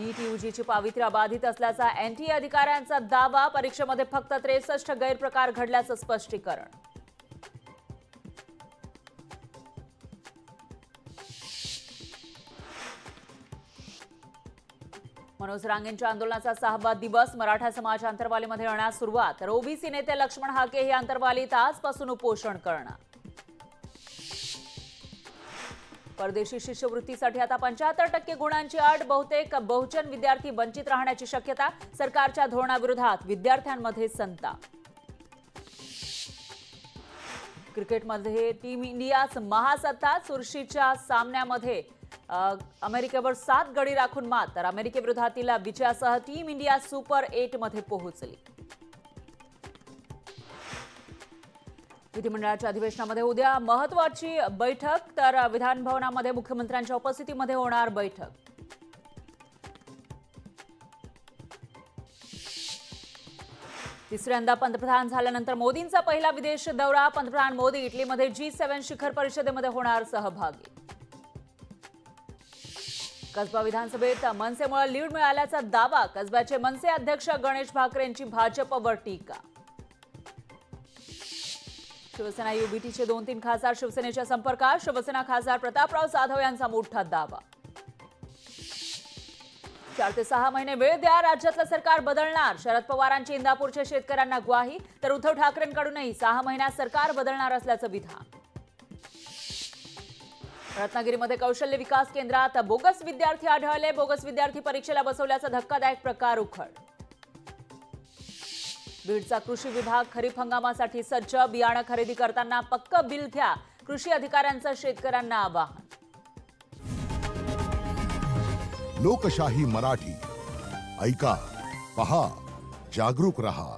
नीट यूजीची पावित्र्य बाधित असल्याचा एनटीए अधिकाऱ्यांचा दावा. परीक्षेमध्ये फक्त 63 गैरप्रकार घडल्याचं स्पष्टीकरण. मनोज रांगेंच्या आंदोलनाचा 6वा दिवस. मराठा समाज अंतरवालीमध्ये येण्यास सुरुवात. तर ओबीसी नेते लक्ष्मण हाके हे अंतरवालीत आजपासून उपोषण करणार. परदेशी शिष्यवृत्तीसाठी आता 75% गुणांची अट. बहुतेक बहुजन विद्यार्थी वंचित राहण्याची शक्यता. सरकारच्या धोरणाविरोधात विद्यार्थ्यांमध्ये संताप. क्रिकेटमध्ये टीम इंडियाच महासत्ता. चुरशीच्या सामन्यामध्ये अमेरिकेवर 7 गडी राखून मात. तर अमेरिकेविरोधातील विजयासह टीम इंडिया सुपर 8 मध्ये पोहोचली. विधिमंडळाच्या अधिवेशनामध्ये उद्या महत्त्वाची बैठक. तर विधान भवनामध्ये मुख्यमंत्र्यांच्या उपस्थितीमध्ये होणार बैठक. तिसऱ्यांदा पंतप्रधान झाल्यानंतर मोदींचा पहिला विदेश दौरा. पंतप्रधान मोदी इटलीमध्ये G7 शिखर परिषदेमध्ये होणार सहभागी. कसबा विधानसभेत मनसेमुळे लीड मिळाल्याचा दावा. कसब्याचे मनसे अध्यक्ष गणेश भाकरेंची भाजपवर टीका. शिवसेना युबीटीचे 2-3 खासदार शिवसेनेच्या संपर्कात. शिवसेना खासदार प्रतापराव जाधव यांचा मोठा दावा. 4 ते 6 महिने वेळ द्या, राज्यातलं सरकार बदलणार. शरद पवारांची इंदापूरच्या शेतकऱ्यांना ग्वाही. तर उद्धव ठाकरेंकडूनही 6 महिन्यात सरकार बदलणार असल्याचं विधान. रत्नागिरीमध्ये कौशल्य विकास केंद्रात बोगस विद्यार्थी आढळले. बोगस विद्यार्थी परीक्षेला बसवल्याचा धक्कादायक प्रकार उघड. बीडचा कृषी विभाग खरीप हंगामासाठी सज्ज. बियाणं खरेदी करताना पक्क बिल घ्या. कृषी अधिकाऱ्यांचं शेतकऱ्यांना आवाहन. लोकशाही मराठी ऐका, पहा, जागरूक रहा.